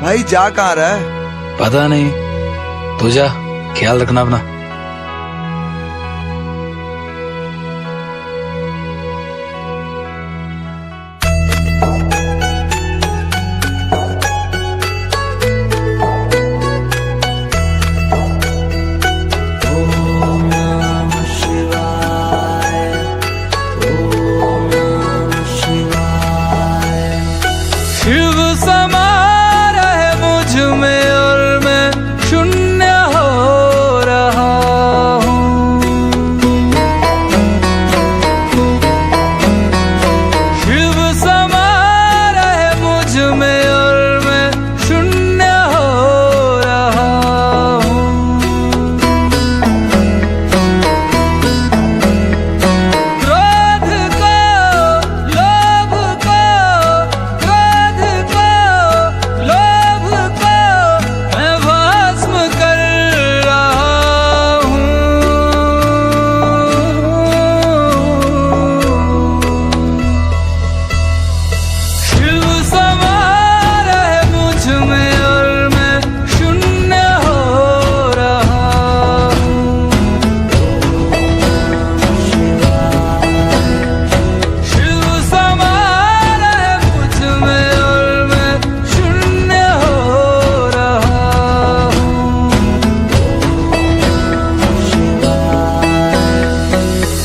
भाई जा कहाँ रहा है? पता नहीं, तू जा, ख्याल रखना अपना। शिव समा रहे मुझ में और मैं शून्य हो रहा हूँ। शिव समा रहे मुझ में और मैं शून्य हो रहा हूँ। क्रोध को, लोभ को, क्रोध को, लोभ को मैं भस्म कर रहा हूँ। शिव समा रहे मुझ में और मैं शून्य हो रहा हूँ। शिव समा रहे मुझ में और मैं शून्य हो रहा हूँ।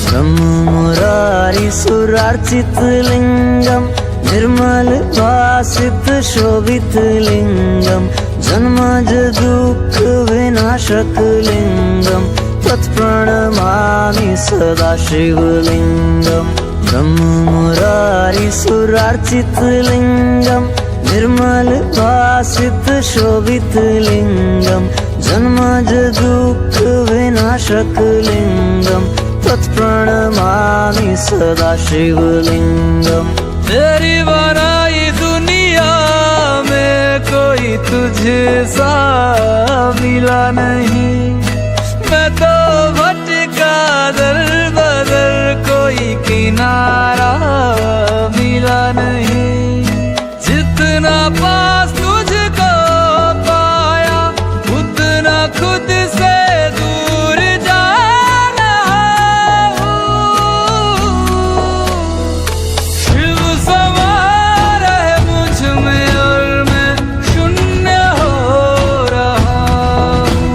ब्रह्म मुरारी सुरार्चित लिंगम निर्मल भासित शोभित लिंगम जन्मज दुःख विनाशक लिंगम तत्प्रणमामि सदा शिवलिंगम। ब्रह्म मुरारी सुरार्चित लिंगम निर्मल भासित शोभित लिंगम जन्मज दुःख विनाशक लिंगम तत्प्रणमामि सदा शिवलिंगम। तेरी बनाई दुनिया में कोई तुझे सा मिला नहीं। मैं तो भटका दर बदर कोई किनारा मिला नहीं। जितना पास तुझको पाया उतना खुद से दूर जाना हूँ। शिव समा रहे मुझ में और मैं शून्य हो रहा हूँ।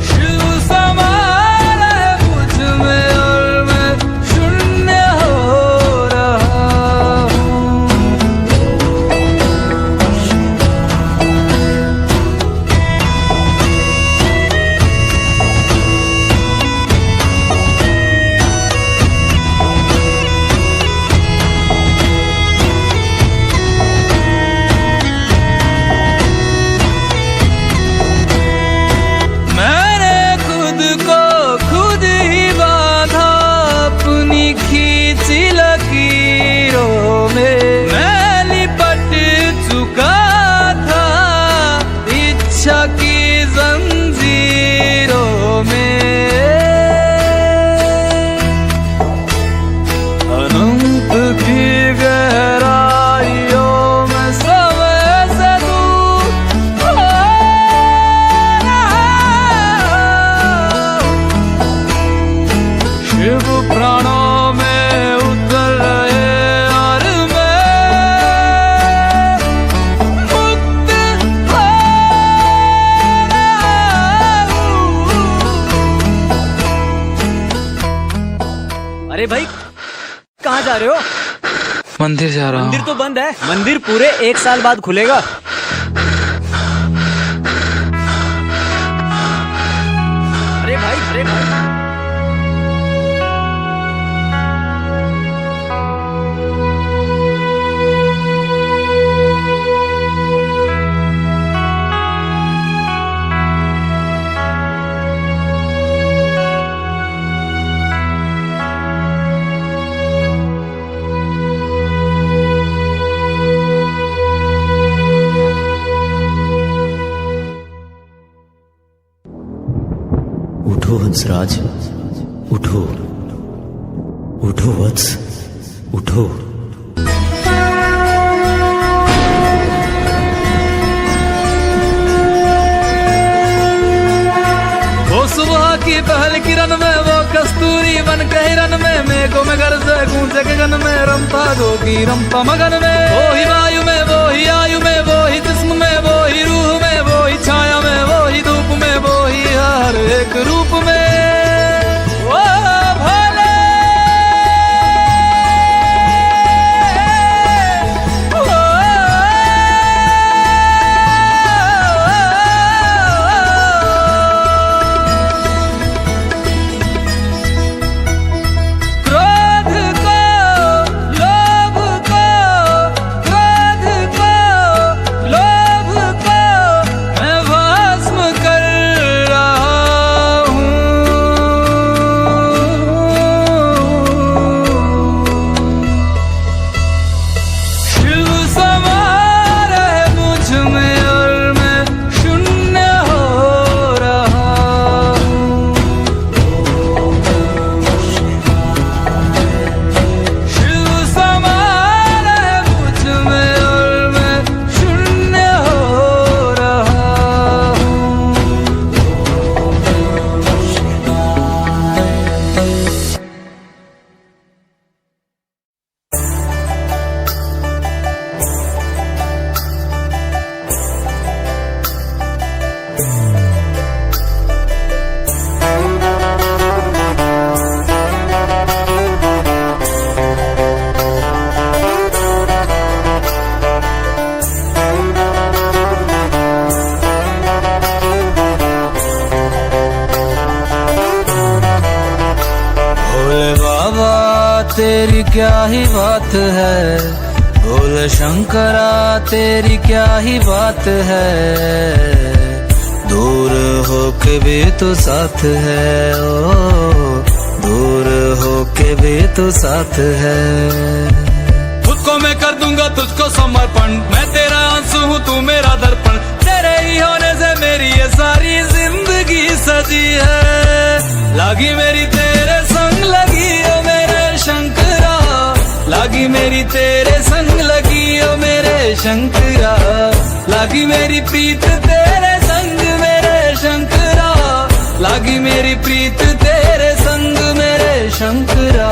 शिव समा रहे मुझ में और मैं शून्य हो रहा हूँ। मैंने खुद को खुद ही बांधा अपनी खींची लकीरों में। मैं लिपट चुका था इच्छा की जंजीरों में। अनंत की गहराइयों में समय से दूर हो रहा हूँ। शिव प्राणों में उतर रहे और मैं मुक्त हो रहा हूँ। अरे भाई कहाँ जा रहे हो? मंदिर जा रहा मंदिर हूँ। तो बंद है। मंदिर पूरे 1 साल बाद खुलेगा। अरे भाई, अरे भाई। उठो हंसराज, उठो उठो वत्स, उठो। की पहल किरण में वो कस्तूरी बन के हिरन में मेघों में घर से गूंजे गगन में रमता जोगी रमता मगन में। वो ही वायु में वो ही आयु में वो ही जिस्म में वो ही रूह में वो ही छाया में वो ही धूप में वो ही हर एक रूप में। वो भोले तेरी क्या ही बात है, भोले शंकरा तेरी क्या ही बात है। दूर हो के भी तो साथ है, ओ दूर हो के भी तो साथ है। खुद को मैं कर दूंगा तुझको समर्पण, मैं तेरा आंसू हूँ तू मेरा दर्पण। तेरे ही होने से मेरी ये सारी जिंदगी सजी है। लागी मेरी तेरे संग लगी ओ मेरे शंकरा, लागी मेरी तेरे संग लगी ओ मेरे शंकरा। लागी मेरी प्रीत तेरे संग मेरे शंकरा, लागी मेरी प्रीत तेरे संग मेरे शंकरा।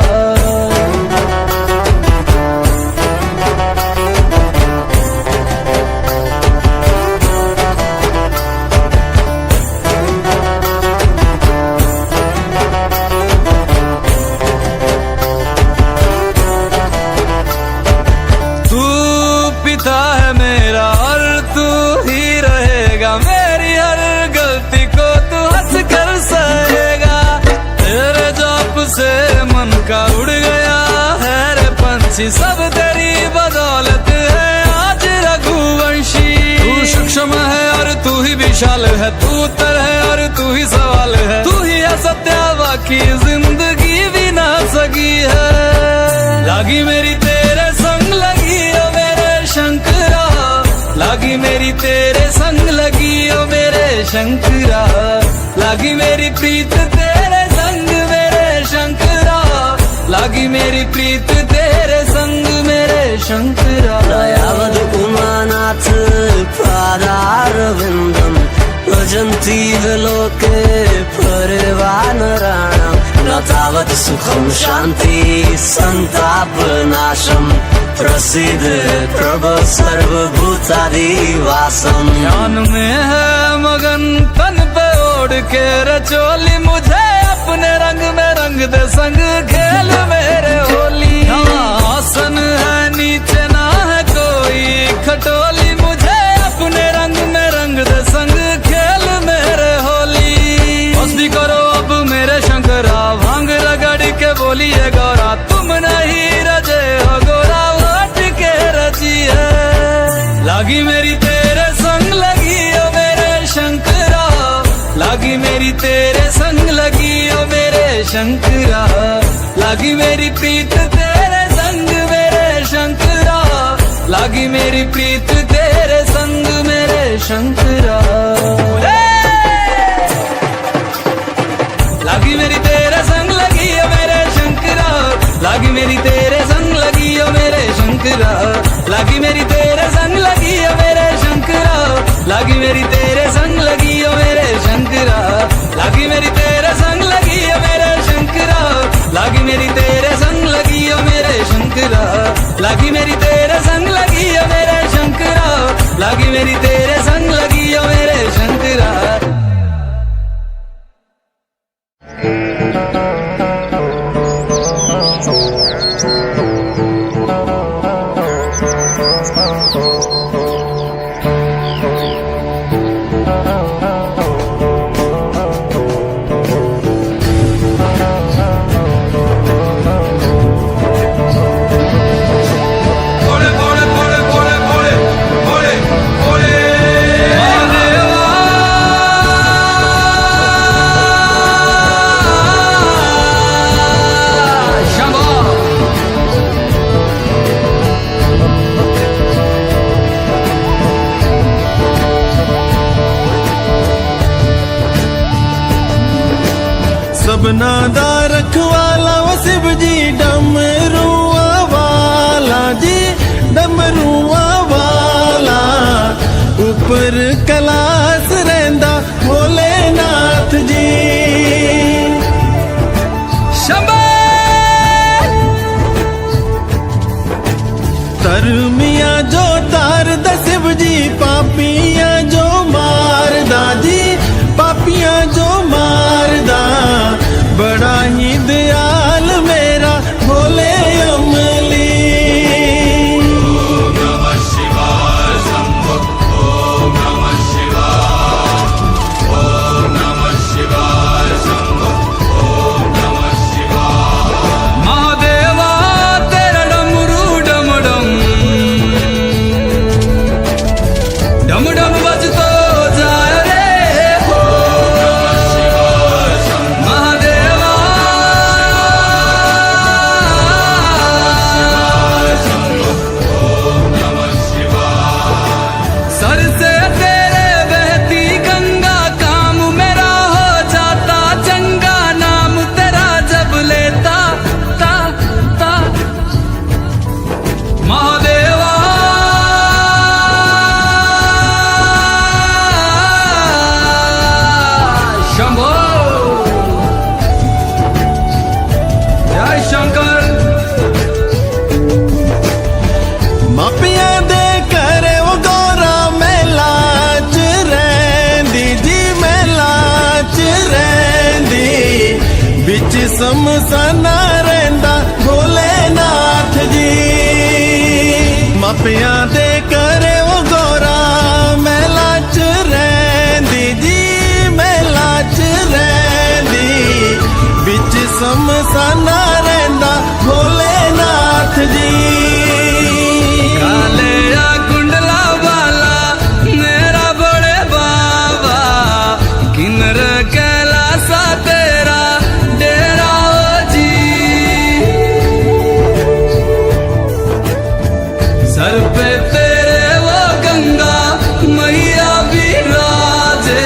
का उड़ गया है रे पंछी, सब तेरी बदौलत है आज रघुवंशी। तू सूक्ष्म है और तू ही विशाल है, तू उत्तर है और तू ही सवाल है। तू ही है सत्य बाकी जिंदगी भी ना सकी है। लागी मेरी तेरे संग लगी ओ मेरे शंकरा, लागी मेरी तेरे संग लगी ओ मेरे शंकरा। लागी मेरी प्रीत तेरे संग मेरे शंकरा, लागी मेरी प्रीत तेरे संग मेरे शंकरा। दयावद उमानाथ पादारविन्दम् भजन्ति लोके परिवानराणाम्। न तावत् सुखं शान्ति सन्तापनाशम्, प्रसीद प्रभो सर्वभूतादिवासम्। ध्यान में है मगन तन पे ओढ़ के रचोली, मुझे अपने रंग में रंग दे संग खेल मेरे होली। आसन है नीचे ना है कोई खटोली, मुझे अपने रंग में रंग दे संग खेल मेरे होली। मस्ती करो अब मेरे शंकरा, भांग रगड़ के बोलिए गौरा। तुम नहीं रजे हो गोरा वोट के रची है। लागी मेरी तेरे संग लगी ओ मेरे शंकरा, लागी मेरी तेरे संग लगी ओ मेरे शंकरा। लागी मेरी प्रीत तेरे संग मेरे शंकरा, लागी मेरी प्रीत तेरे संग मेरे शंकरा। लागी मेरी तेरे संग लगी ओ मेरे शंकरा, लागी मेरी तेरे संग लगी ओ मेरे शंकरा। लागी मेरी तेरे संग लगी ओ मेरे शंकरा, लागी मेरी तेरे संग लगी ओ मेरे शंकरा। लागी मेरी तेरे संग लगी मेरी तेरे संग लगी है मेरे शंकरा, लगी मेरी तेरे संग लगी है मेरे शंकरा। सबना दा रखवाला वो शिव जी डमरुआ वाला जी, डमरुआ वाला ऊपर कैलाश रहिंदा भोलेनाथ जी। शंभो तरमिया जो तार दा शिव जी, पापिया जो मारदा जी, पापिया जो मारदा। बड़ा ही दयाल मेरा भोले अमली। ओम नमः शिवाय शंभो, ओम नमः शिवाय, ओम नमः शिवाय शंभो, ओम नमः शिवाय। महादेवा तेरा डमरू डम डम डम डम बजतो जाए रे हो। महादेवा सर से तेरे बहती गंगा, काम मेरा हो जाता चंगा। नाम तेरा जब लेता ता ता। महादेवा शंभो जय शंकर। मापिया दे करे वो गौरा मेला च रैंदी जी, मेला च रैंदी। बिच समसाना रहिंदा भोलेनाथ जी। मापिया दे करे वो गौरा मेला च रैंदी जी, मेला च रैंदी। बिच समसाना रहिंदा भोलेनाथ जी। काले या कुंडला वाला मेरा बड़े बाबा, किन्नर कैलासा तेरा डेरा हो जी। सर पे तेरे वो गंगा मैया विराजे,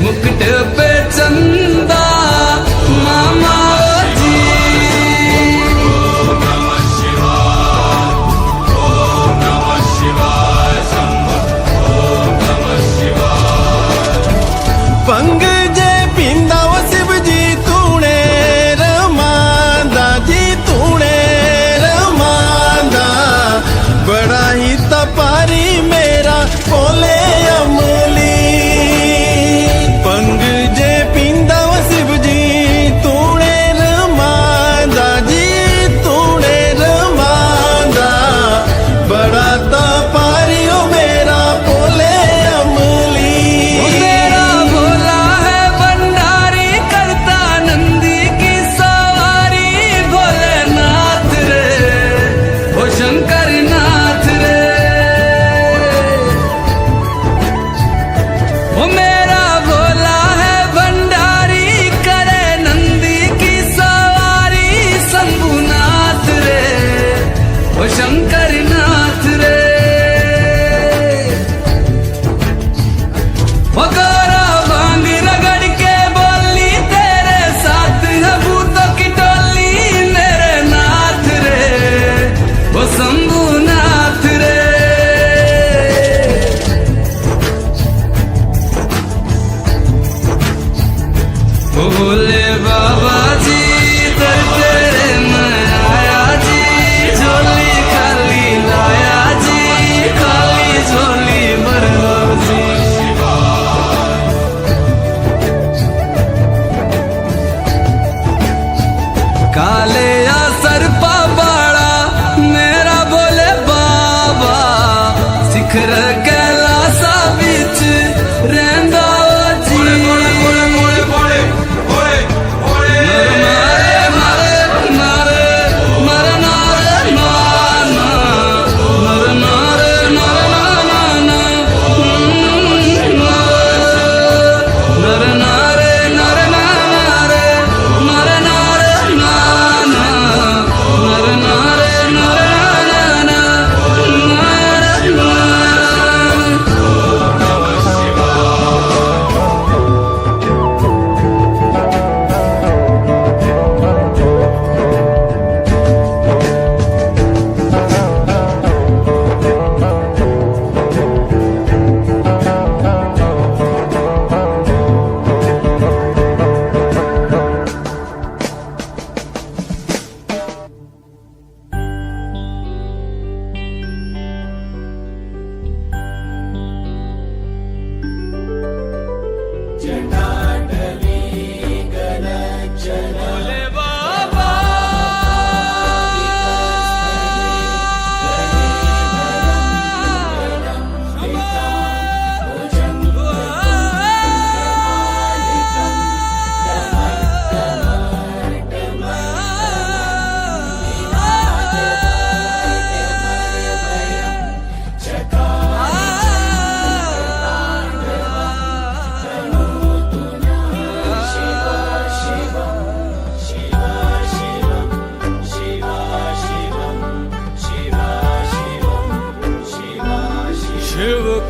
मुकुट पे चंदा मामा हो जी। पंग जे पींदा वो शिव जी, तूने रमांदा जी, तूने रमांदा। बड़ा ही तपारी मेरा भोले अमली। पंग जे पींदा वो शिव जी, तूने रमांदा जी, तूने रमांदा। बड़ा तपारी ओ मेरा भोले अमली। मेरा भोला है भंडारी, करता नंदी की सवारी। भोलेनाथ रे ओ शंकर नाथ रे। ओ मेरा भोला है भंडारी, करे नंदी की सवारी। शंभुनाथ रे ओ शंकर नाथ रे। गौरा भांग रगड़ के बोली, तेरे साथ है भूतों की टोली। मेरे नाथ रे वो शंभुनाथ रे। भोले बाबा जी दर तेरे मैं आया जी, झोली खा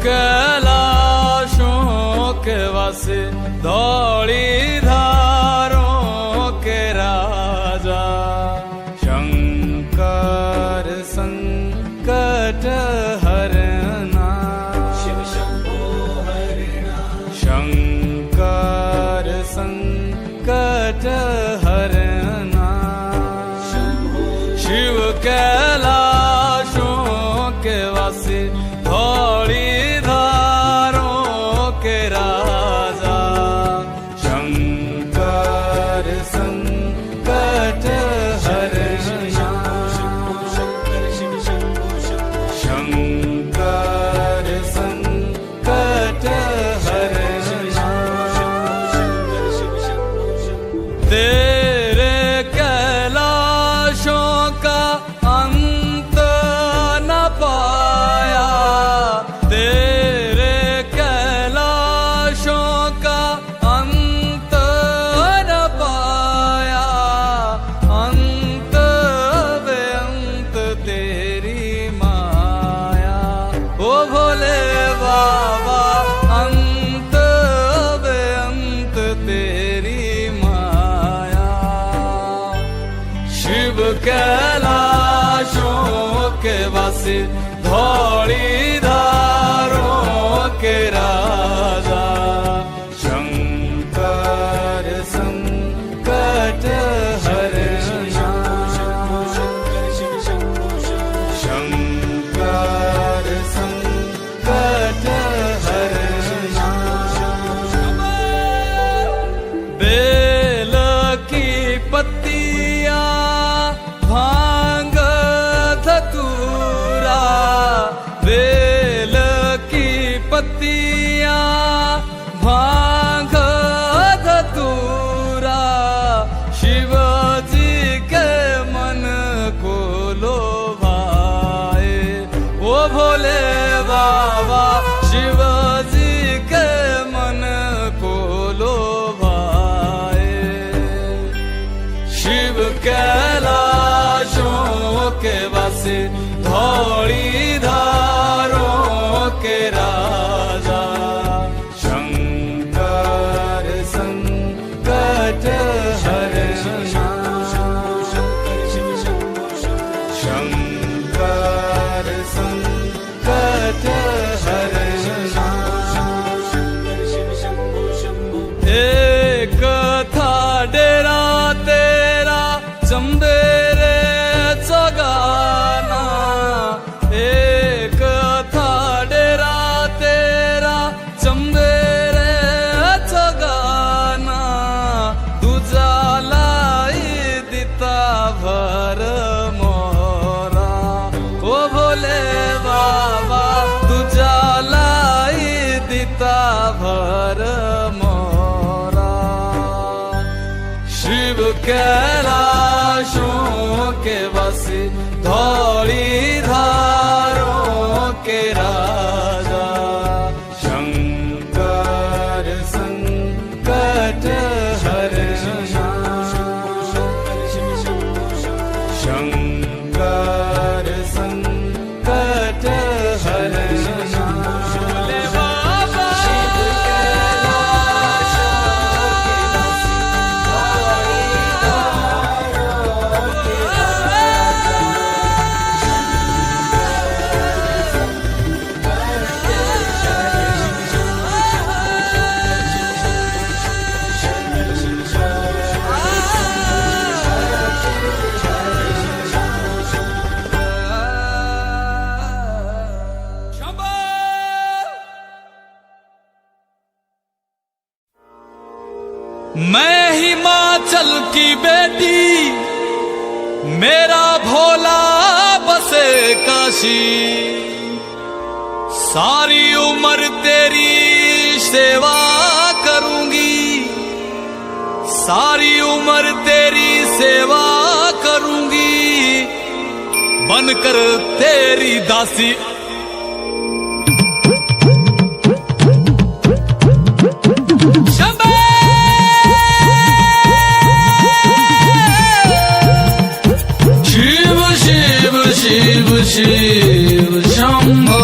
कैलाशों के वासे धौली धारों के राजा शंकर संकट हरना शिव शंभो हरना शंकर संकट हरना शिव कैलाशों के वासी धौली धारों के राजा शंकर संकट हरना शंकर संकट हरना तेरे कैलाशों का अंत न पाया तेरे कैलाशों का अंत न पाया अंत बेअंत तेरी माया ओ भोले बाबा अंत बेअंत तेरी माया शिव कैलाशों के वासी धौली धारों के राजा शंकर संकट हरना शंकर संकट हरना बेल की पत्तियां भांग धतूरा बेल की पत्तियां भांग धतूरा शिव जी के मन को लोभाए ओ भोले बाबा शिव जी के मन को लोभाए शिव कैलाशों के वासी धौली धारों के राजा शंकर संकट हरना शंकर संकट हरना एक था डेरा तेरा चंदेरे चगाना एक था डेरा तेरा चंदेरे चगाना दूजा लाई दिता भर मोरा ओ भोले बाबा दूजा लाई दिता भर मोरा शिव कैलाशों के वासी धौली धारों के राजा शंकर संकट हरना शंकर संकट हरना भोले बाबा शिव कैलाशों के वासी धौली धारों के राजा मैं हिमाचल की बेटी मेरा भोला बसे काशी सारी उम्र तेरी सेवा करूंगी सारी उम्र तेरी सेवा करूंगी बनकर तेरी दासी शिव शिव शिव शंभो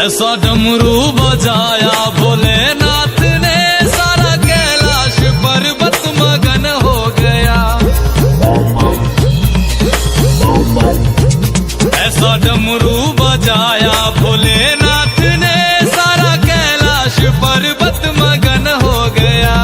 ऐसा डमरू बजाया भोलेनाथ ने, सारा कैलाश पर्वत मगन हो गया। ऐसा डमरू बजाया भोलेनाथ ने, सारा कैलाश पर्वत मगन हो गया।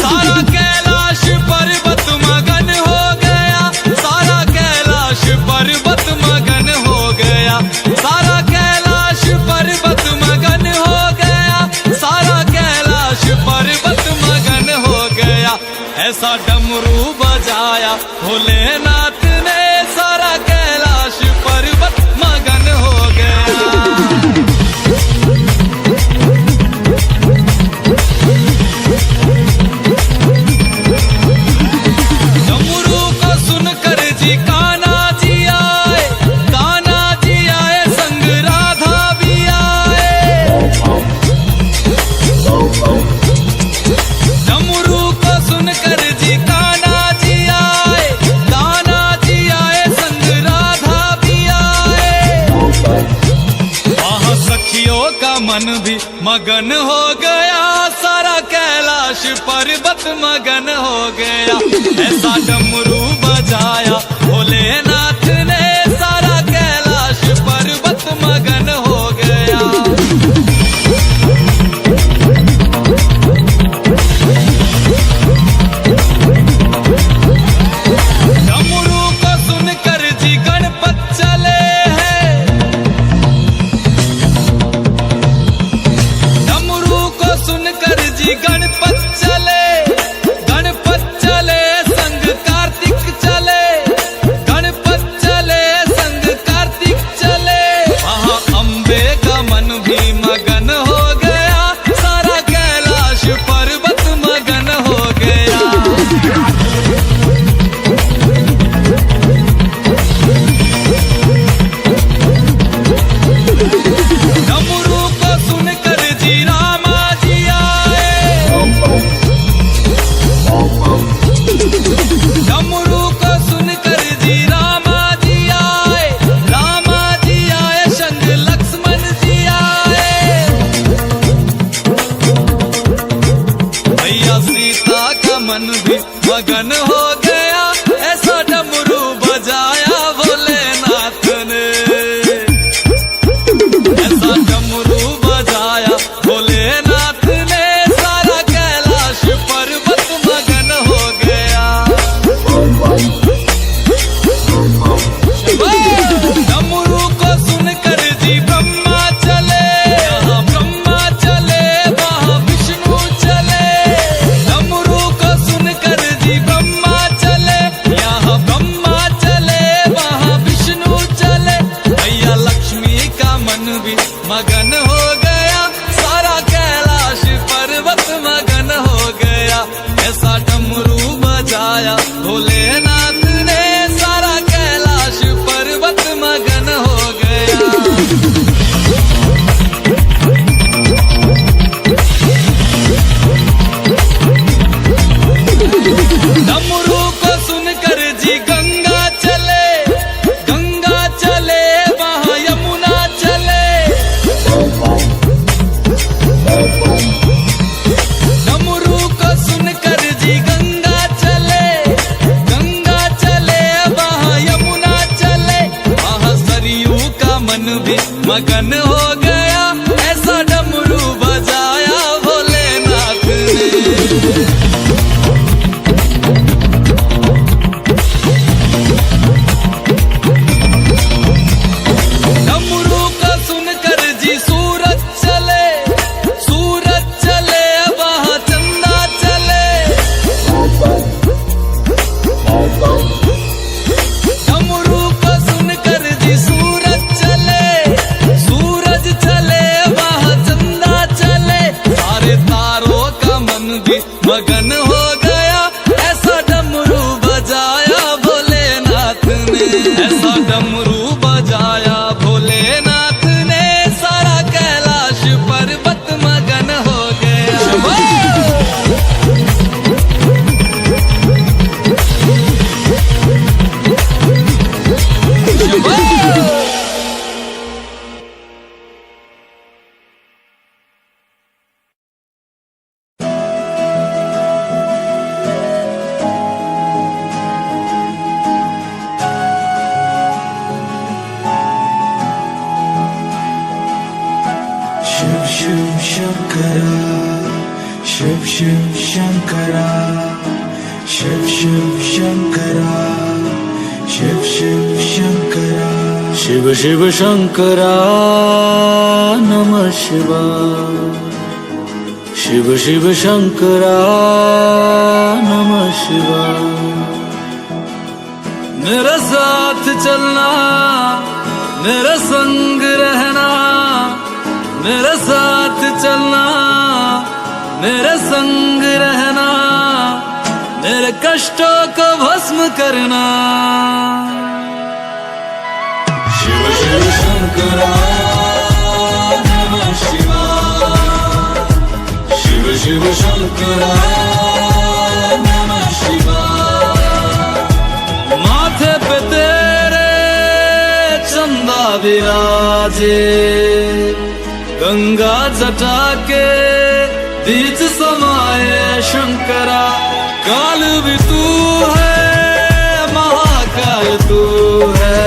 सारा कैलाश पर्वत मगन हो गया, सारा कैलाश पर्वत मगन हो गया, सारा कैलाश पर्वत मगन हो गया, सारा कैलाश पर्वत मगन हो गया। ऐसा डमरू बजाया भोलेनाथ ने, सारा कैलाश पर्वत मगन हो गया। डमरू को सुनकर जी कान्हा जी आए, कान्हा जी आए संग राधा भी आए। डमरू को सुनकर जी कान्हा जी आए, कान्हा जी आए संग राधा भी आए। वहाँ सखियों का मन भी मगन हो गया, सारा कैलाश पर्वत मगन हो गया। ऐसा डमरू बजाया भोलेनाथ ने, सारा कैलाश पर्वत मगन हो गया। डमरू को सुनकर जी गणपत चले हैं, डमरू को सुनकर जी गणपत चले, गणपत चले संग कार्तिक चले, गणपत चले संग कार्तिक चले। वहाँ अम्बे का मन भी मगन हो गया, सारा कैलाश पर्वत मगन हो गया। डमरू को सुनकर जी रामा जी आए, डमरू को सुनकर जी रामा जी आए, रामा जी आए संग लक्ष्मण जी आए। भैया सीता का मन भी मगन हो गया, ऐसा डमरू बजाया भोलेनाथ ने। ऐसा डमरू बजाया भोलेनाथ ने, सारा कैलाश पर्वत मगन हो गया। डमरू को सुनकर जी ब्रह्मा चले, यहाँ ब्रह्मा चले वहाँ विष्णु चले। डमरू को सुनकर जी ब्रह्मा चले, यहाँ ब्रह्मा चले वहाँ विष्णु चले। भैया लक्ष्मी का मन भी मगन हो गया, सारा कैलाश पर्वत मगन हो गया। ऐसा डमरू बजाया भोलेनाथ ने, सारा कैलाश पर्वत मगन हो गया। डमरू को सुनकर जी गंगा चले, गंगा चले वहाँ यमुना चले। डमरू को सुनकर जी गंगा चले, गंगा चले वहाँ यमुना चले। वहाँ सरयू का मन भी मगन हो गया, ऐसा डमरू बजाया भोलेनाथ ने। डमरू को सुनकर जी सूरज चले, सूरज चले वहाँ चंदा चले। डमरू को सुनकर जी सूरज चले, सूरज चले वहाँ चंदा चले। सारे तारों का मन भी मगन शिव शिव शंकरा शिव शिव शंकरा शिव शिव शंकरा शिव शिव शंकरा शिव शिव शंकरा नमः शिवाय शिव शिव शंकरा नमः शिवाय मेरे साथ चलना मेरे संग रहना मेरे साथ चलना मेरे संग रहना मेरे कष्टों को भस्म करना शिव शिव शंकरा नमः शिवाय शिव शिव शंकरा नमः शिवाय माथे पे तेरे चंदा विराजे गंगा जटा के बीच समाये शंकरा काल भी तू है महाकाल तू है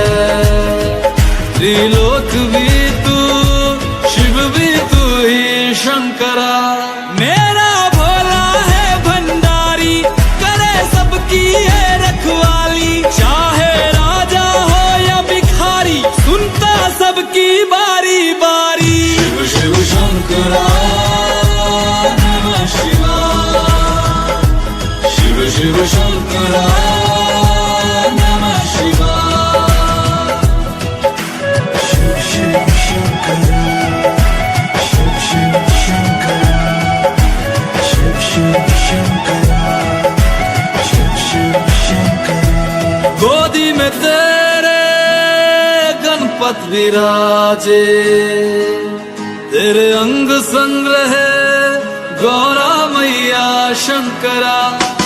त्रिलोक भी तू शिव भी तू ही शंकरा मेरा भोला है भंडारी करे सबकी है रखवाली चाहे राजा हो या भिखारी सुनता सबकी बारी बारी शिव शिव शंकरा नमः शिवाय शिव शिव शंकरा नमः शिवाय शिव शिव शंकरा शिव शिव शंकरा शिव शिव शंकरा शिव शिव शंकरा गोदी में तेरे गणपत विराजे तेरे अंग संग रहे गौरा मैया शंकरा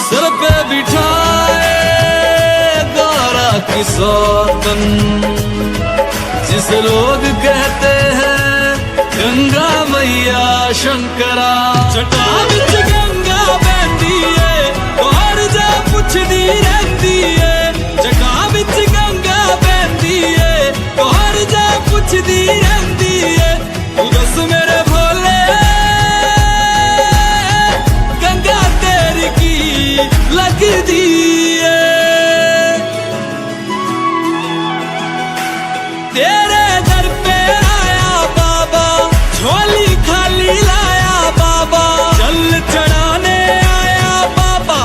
सर पे बिठाए गौरा की सौतन जिसे लोग कहते हैं गंगा मैया शंकरा जटा बिच गंगा बहती है और जा पुछदी रहती है जटा बिच गंगा बहती है और जा पुछदी रहती है तू दस मेरे भोले गंगा तेरी की लगदी है तेरे दर पे आया बाबा झोली खाली लाया बाबा जल चढ़ाने आया बाबा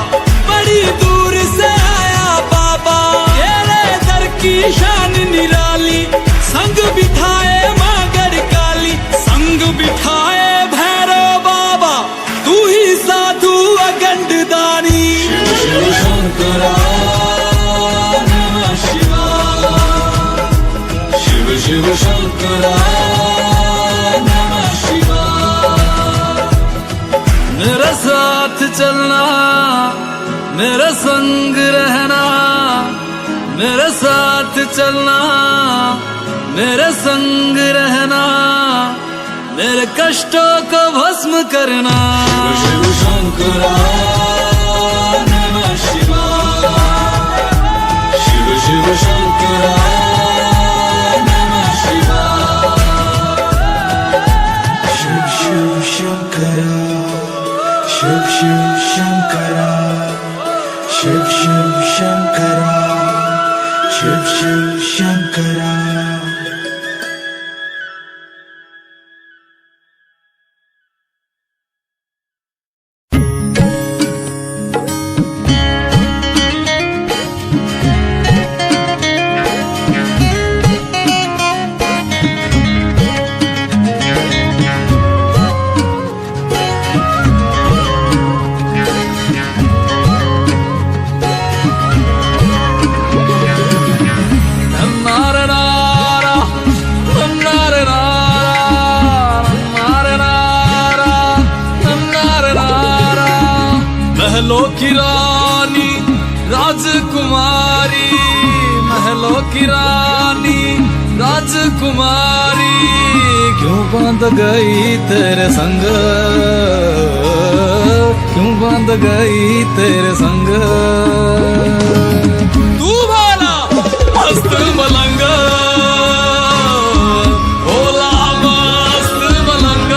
बड़ी दूर से आया बाबा तेरे दर की शान निराली संग बिठाए मागर काली संग बिठाए भैरव बाबा तू ही साधु अगंड दानी शिव शिव शंकरा नमः शिवाय शिव शिव शंकरा नमः शिवाय मेरे साथ चलना मेरे संग रहना मेरे साथ चलना मेरे संग रहना मेरे कष्टों को भस्म करना शिव शंकरा नमः शिवाय शिव शिव शंकरा नमः शिवाय शिव शिव शंकरा शिव शिव शंकरा शिव शिव शंकरा शिव शिव शंकरा महलों की रानी राजकुमारी महलों की रानी राजकुमारी क्यों बांध गई तेरे संग क्यों बांध गई तेरे संग तू भोला मस्त मलंग भोला मस्त मलंग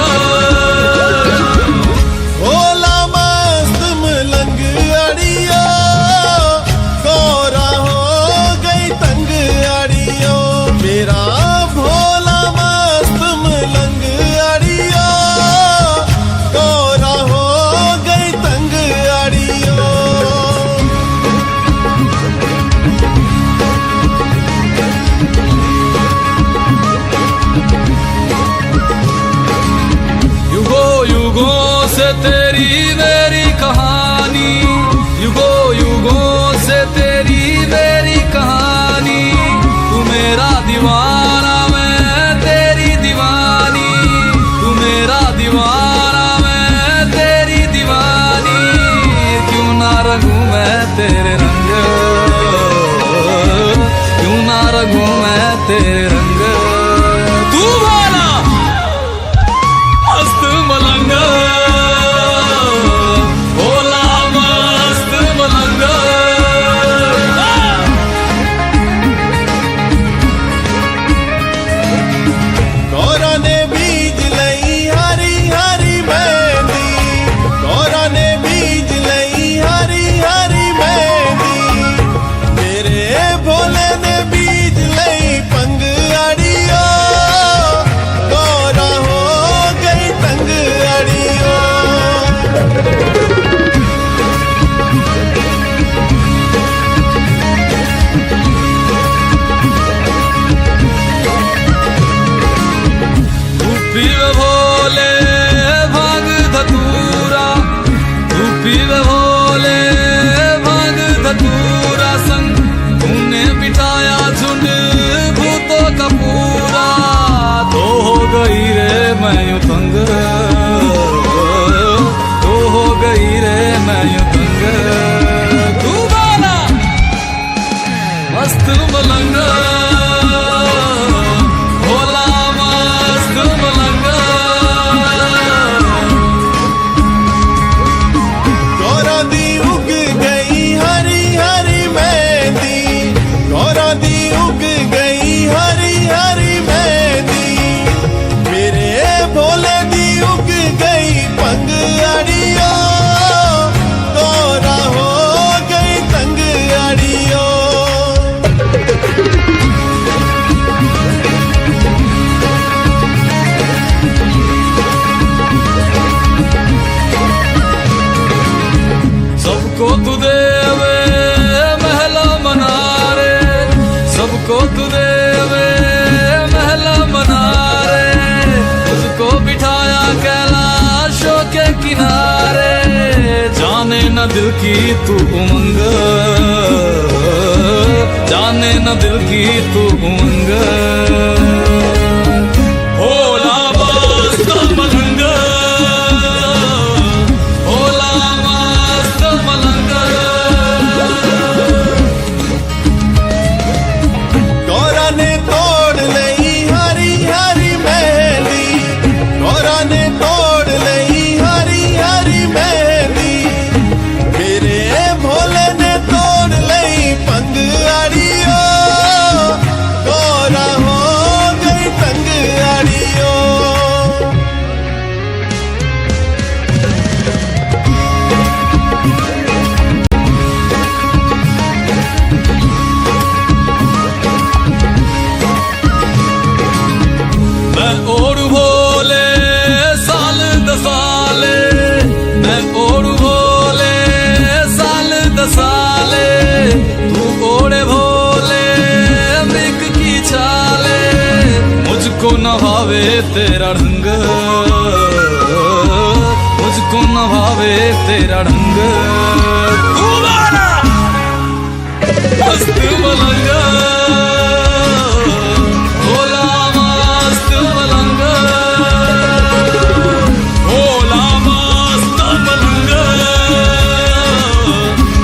भोले दी उग गई पंग अड़ियो, गोरा हो गई तंग अड़ियो। सबको तू देवे महला मनारे, सबको तू देवे महला मनारे, तुझको बिठाया कैलाशों के किनारे, जाने न दिल की तू उमंग, जाने न दिल की तू उमंग। भोला मस्त मलंग, भोला मस्त मलंग। गौरा ने तोड़ लई हरी हरी मेहंदी, गौरा ने तोड़ लई हरी हरी मेहंदी, मेरे भोले ने तोड़ लई पंग अड़ियो, गौरा हो गई तंग अड़ियो। मैं और भोले साल दसाले, मैं और भोले साल दसाले, तू ओढ़े भोले मृग की छाले, मुझको न भावे तेरा ढंग, मुझको न भावे तेरा ढंग। मस्त मलंग, भोला मस्त मलंग, भोला मस्त मलंग,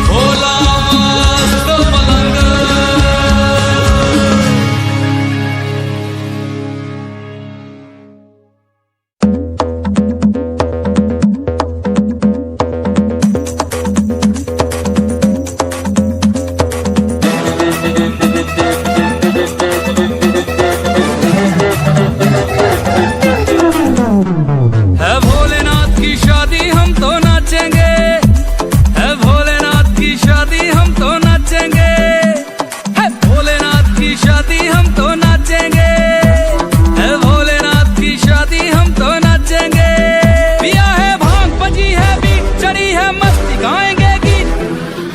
भोला मस्त मलंग। है भोलेनाथ की शादी हम तो नाचेंगे, है भोलेनाथ की शादी हम तो नाचेंगे, है भोलेनाथ की शादी हम तो नाचेंगे, है भोलेनाथ की शादी हम तो नाचेंगे। पिया है भांग बजी है बीट चढ़ी है मस्ती गाएंगे गीत,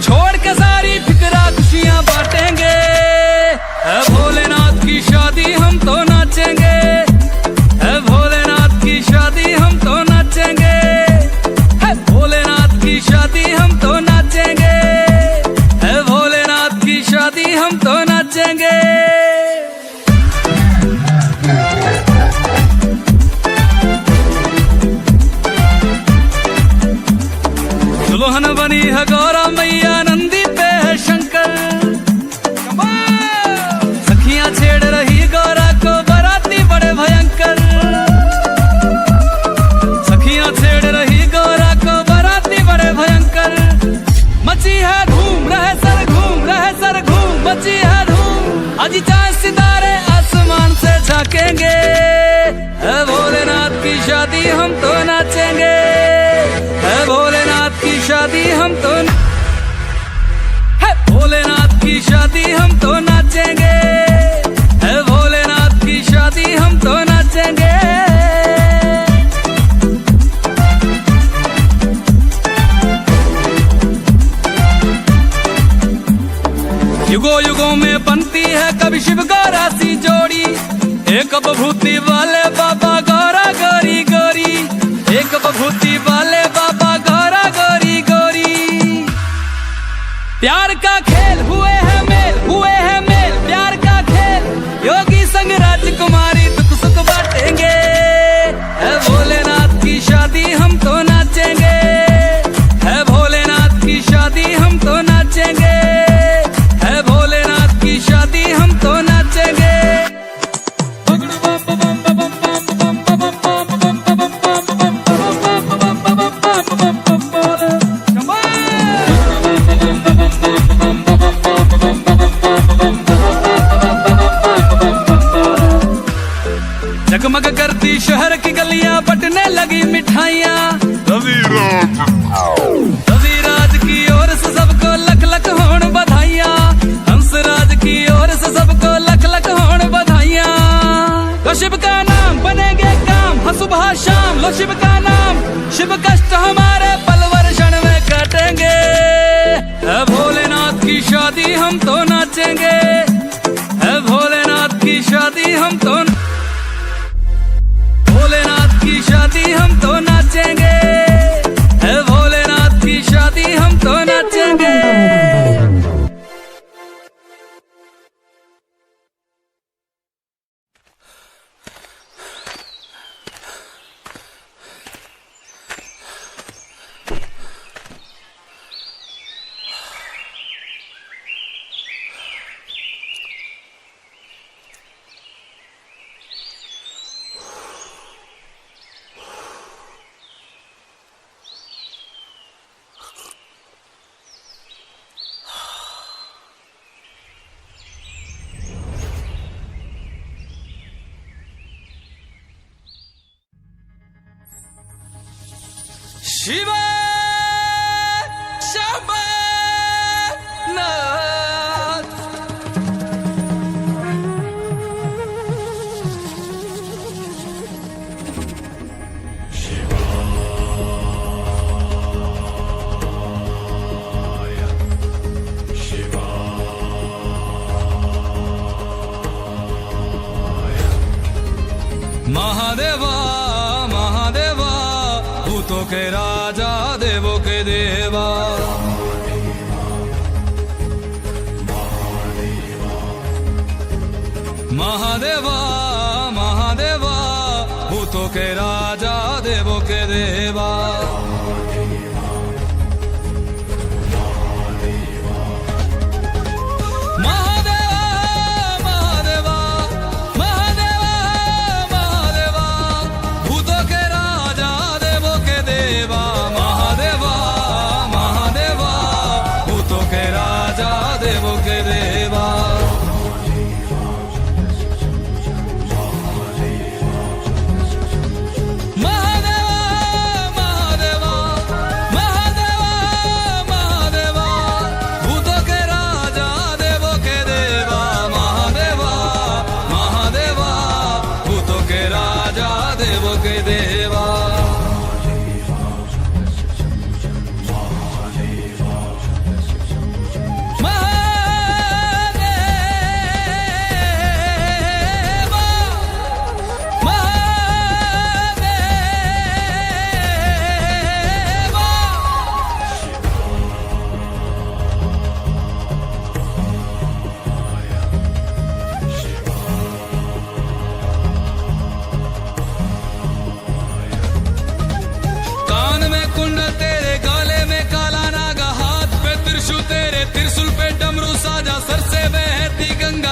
छोड़ के सारी फिक्रा खुशियां बांटेंगे। है भोलेनाथ की शादी हम तो नाचेंगे, है भोलेनाथ की शादी हम तो नाचेंगे, है भोलेनाथ की शादी हम तो नाचेंगे, है भोलेनाथ की शादी हम तो नाचेंगे। दुल्हन बनी है गौरा मैया, नंदी पे है शंकर, सखियां छेड़ रही गौरा को बराती बड़े भयंकर, सखियां छेड़ रही गौरा को बराती बड़े भयंकर। मची है धूम रहे सर घूम रहे सर घूम, मची है धूम आज चांद सितारे आसमान से झांकेंगे। है भोलेनाथ की शादी हम तो नाचेंगे, है भोलेनाथ की शादी हम तो, है भोलेनाथ की शादी हम तो नाचेंगे, है भोलेनाथ की शादी हम तो नाचेंगे। युगों युगों में बनती है कभी शिव गौरा सी जोड़ी, एक बभूति वाले बाबा गौरा गौरी गौरी, एक बभूति वाले बाबा गौरा गौरी गौरी। प्यार का खेल हुए है मेल, हुए है मेल, प्यार का खेल, योगी संग राजकुमारी दुख सुख बांटेंगे। है भोलेनाथ की शादी हम तो नाचेंगे, है भोलेनाथ की शादी हम तो नाचेंगे, है भोलेनाथ की शादी हम तो नाचेंगे। Come on! की शहर की गलियां बटने लगी मिठाइयाँ। रविराज की ओर से सबको लख लख होण बधाइयाँ। हंसराज की ओर से सबको लख लख होण बधाइयाँ। तो शिव का नाम बनेंगे काम, हाँ सुबह शाम लो शिव का नाम। शिव कष्ट हमारे पल वर्षण में कटेंगे। है भोलेनाथ की शादी हम तो नाचेंगे। है भोलेनाथ की शादी हम तो, भोलेनाथ की शादी हम तो नाचेंगे। है भोलेनाथ की शादी हम तो नाचेंगे। शिव शंभो नाथ। महादेवा महादेवा भूतों के राजा देवों के देवा। महादेवा महादेवा भूतों के राजा देवों के देवा।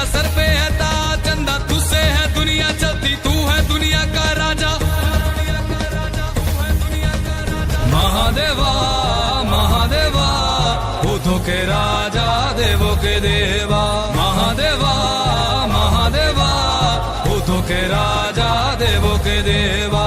सर पे है ताज चंदा तुझसे है दुनिया चलती, तू है दुनिया का राजा। महादेवा महादेवा भूतों के राजा देवों के देवा। महादेवा महादेवा भूतों के राजा देवों के देवा।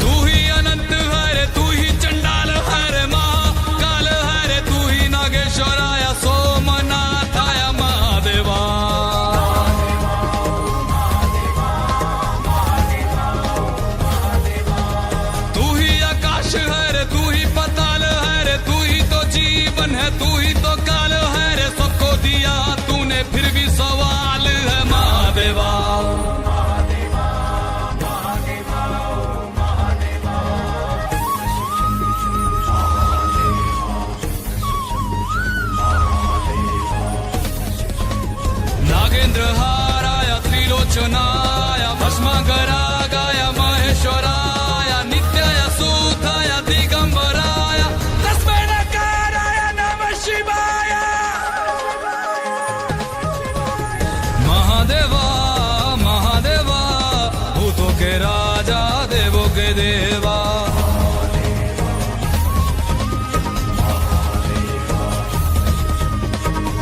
तू ही अनंत है रे, तू ही चंडाल है रे, महाकाल है रे, तू ही नागेश्वर आया सोमनाथ आया महादेवा। तू ही आकाश है रे, तू ही पाताल है रे, तू ही तो जीवन है, तू ही तो काल है रे, सबको दिया तूने फिर भी सवाल है महादेवा। नागेंद्रहाराय त्रिलोचनाय भस्मागरागाय महेश्वराय नित्याय सूताय दिगंबराय तस्मै नकाराय नमः शिवाय। महादेवा महादेवा भूतों के राजा देवों के देवा।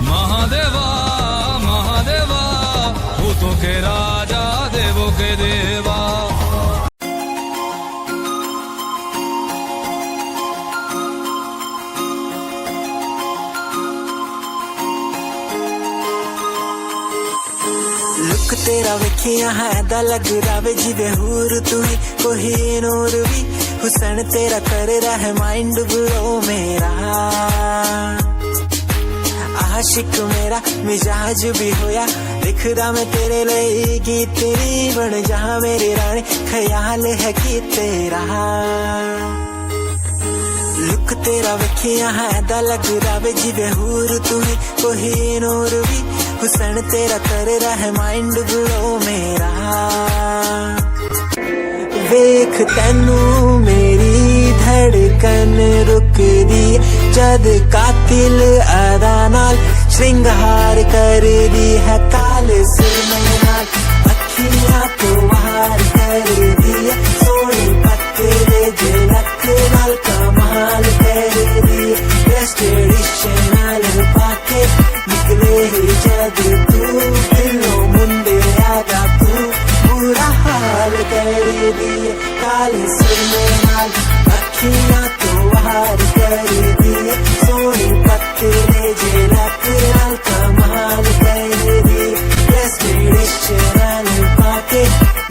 महादेवा लुक तेरा वेखिया है दा लगदा वे जिवे हूर तू ही कोई नूर भी हुसन तेरा कर रहा है माइंड ब्लो मेरा आशिक मेरा मिजाज भी होया लिखदा मैं तेरे लिए गीत तेरी बन जा मेरी रानी ख्याल है कि तेरा लुक तेरा वेखिया है दा लगदा वे जिवे हूर तू ही कोई नूर भी हुसन तेरा कर रहा है माइंड ब्लो मेरा वेख तैनू मेरी धड़कन रुक दी जद कातिल अदा नाल श्रृंगार कर दी है काल सुरमई नाल अखियां तो वार कर दी है सोनी पत्ते झलक नाल कमाल कर दी बेस्ट एडिशनल पाके निकले ही जद तू दिलों मुंडे आगा तू बुरा हाल कर दी काले सुरमई नाल अखियां तो वार कर दी सोनी पत्ते झलक नाल कमाल कर दी बेस्ट एडिशनल पाके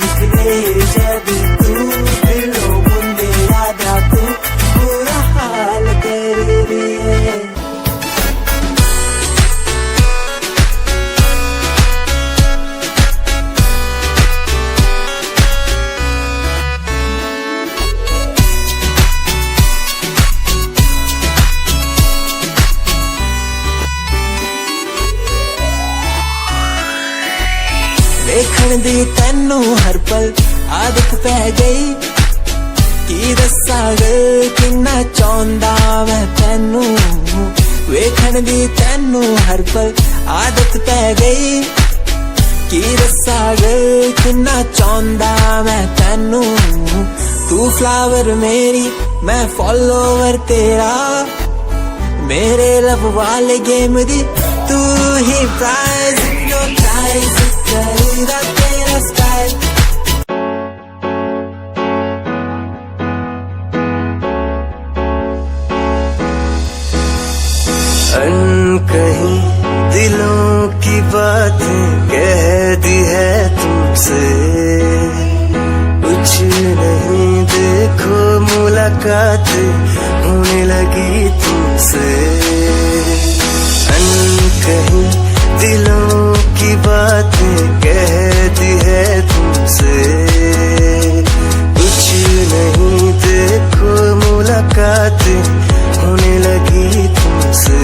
निकले जब तू दिलों मुंडे आगा तू बुरा हाल कर दी देखण दी तैनू हर पल आदत पै गई की दस्सा गल किन्ना चाहुंदा मैं तैनू वेखण दी तैनू हर पल आदत पै गई की दस्सा गल किन्ना चाहुंदा मैं तैनू तू फ्लावर मेरी मैं फॉलोवर तेरा मेरे लब वाले गेम दी तू ही प्राइज hypnotize करेगा तेरा स्टाइल अनकहीं दिलों की बातें कह दी है तुमसे कुछ नहीं देखो मुलाकात होने लगी तुमसे अनकहीं दिलों की बातें कह दी है तुमसे कुछ नहीं देखो मुलाकात होने लगी तुमसे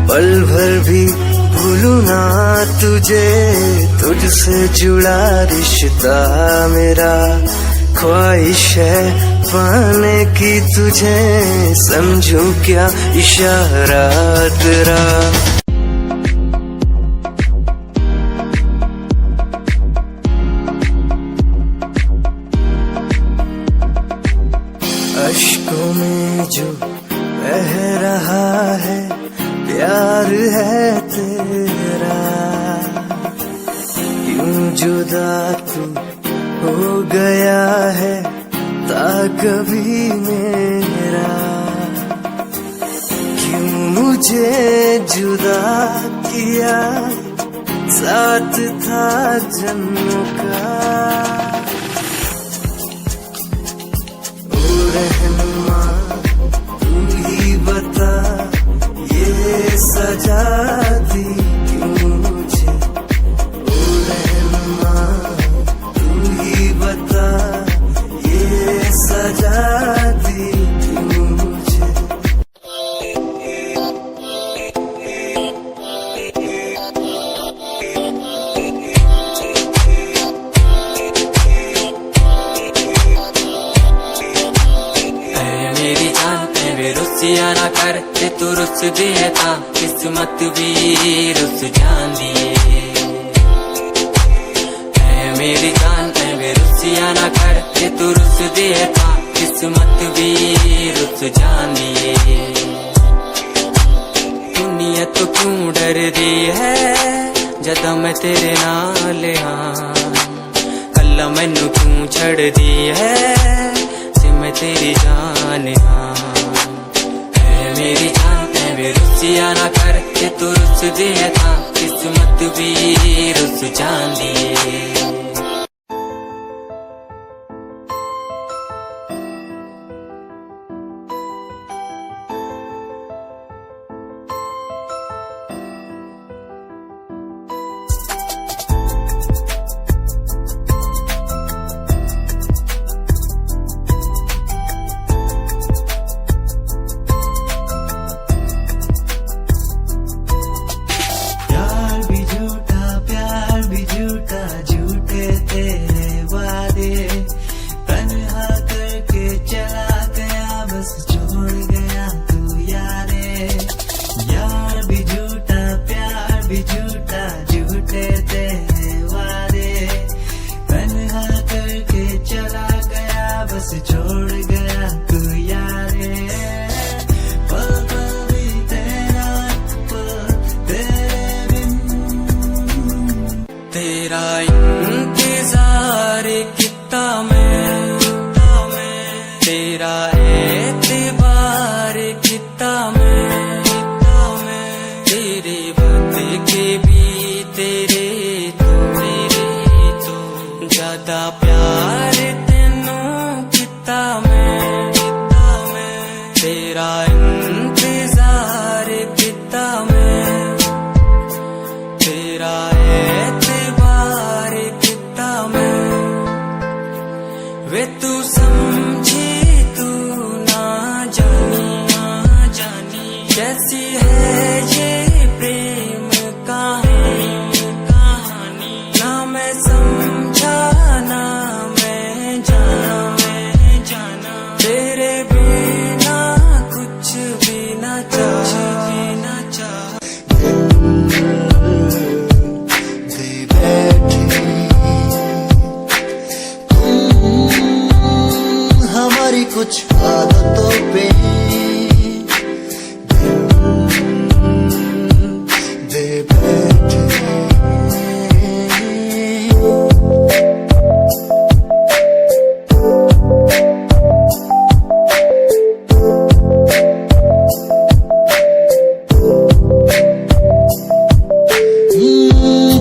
पल भर भी भूलूं ना तुझे तुझसे जुड़ा रिश्ता मेरा ख्वाहिश है पाने की तुझे समझूं क्या इशारा तेरा अश्कों में जो बह रहा है प्यार है तेरा क्यों जुदा तू हो गया है ता कभी मेरा क्यों मुझे जुदा किया साथ था जन्मों का रहनुमा तू ही बता ये सजा दी क्यों मुझे ओ रहनुमा तू ही बता ये सजा दी क्यों मुझे रुसिया ना कर ते तू रुस दिए ता किस्मत भी रुस जांदी है मेरी जान ते रुसिया ना कर ते तू रुस दिए ता किस्मत भी रुस जांदी दुनिया तो क्यों डर दी है जदा मैं तेरे नाल हाँ कल्ला मैनू क्यों छड़ दी है से मैं तेरी जान हाँ मेरी जान ते रुसिया ना कर के तू रुस दिए था किस्मत भी रुस जांदी प्यार भी झूठा झूठे तेरे वादे तन्हा करके चला गया बस छोड़ गया तू यारे यार भी झूठा प्यार भी झूठा झूठे तेरे वादे तन्हा करके चला गया बस छोड़ गया तू यारे पल पल भी तेरा पल तेरे तेरा इंतजार कितना मैं तेरा एतबार कितना मैं तेरे वक्त के भी तेरे तो ज्यादा प्यार तेनों कितना मैं तेरा इंतजार कितना मैं तेरा एतबार कितना मैं वे तू समझी तू ना जानी कैसी है ये प्रेम कहानी ना मैं समझा ना मैं जाना तेरे बिना कुछ भी ना दे बैठे हमारी कुछ आदतों पे दे बैठे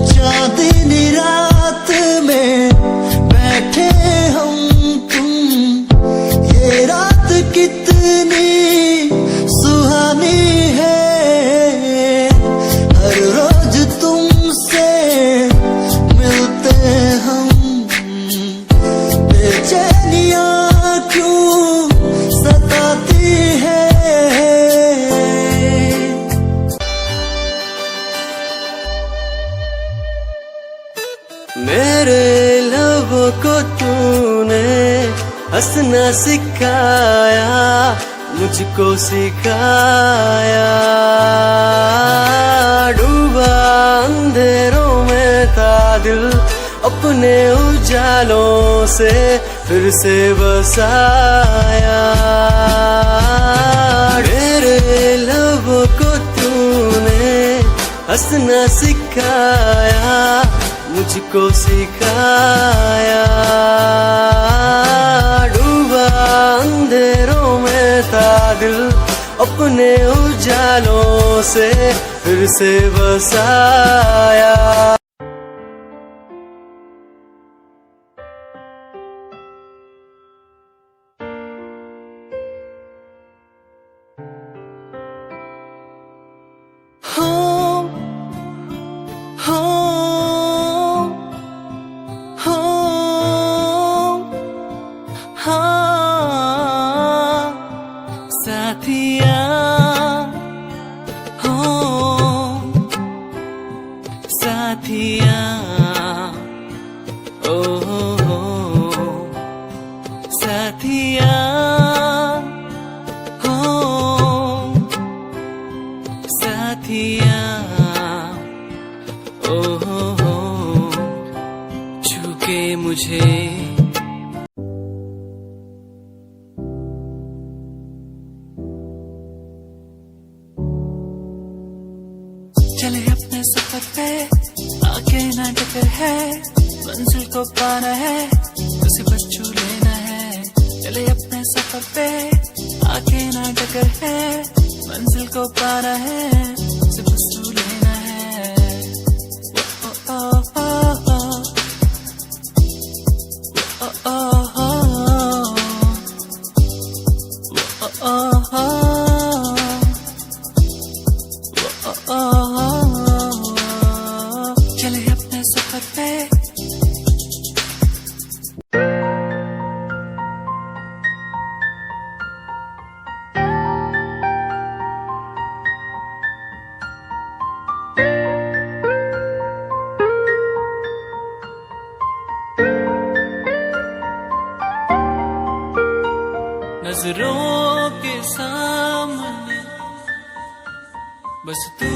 चांदनी रात में बैठे हम तुम ये रात कितनी सुहानी है हर रोज तुमसे मिलते हम बेचैनियां क्यों सताती है मेरे लबों को तूने हंसना सिखाया मुझको सिखाया डूबा अंधेरों में था दिल अपने उजालों से फिर से बसाया मेरे लबों को तूने हंसना सिखाया मुझको सिखाया डूबा अंधेरों में था दिल अपने उजालों से फिर से बसाया साथिया हो साथिया ओ साथिया हो साथिया ओ छू के मुझे चले अपने सफर पे आगे ना टकर है मंजिल को पाना है उसे बस छू लेना है चले अपने सफर पे आगे ना टकर है मंजिल को पाना है उसे बस छू लेना है नजरों के सामने बस तू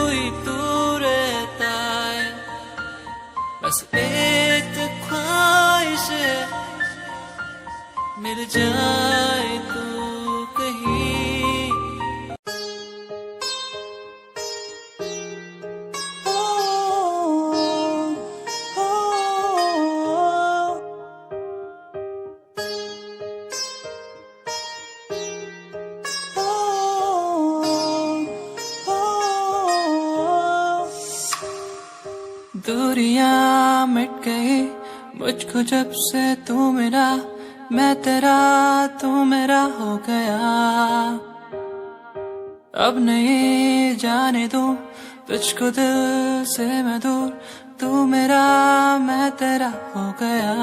ही तू रहता है, बस एक ख्वाहिश है मिल जाए तू कहीं। दूरियां मिट गई मुझको जब से तू मेरा, मैं तेरा तू मेरा हो गया। अब नहीं जाने दूं तुझको दिल से मैं दूर, तू मेरा मैं तेरा हो गया।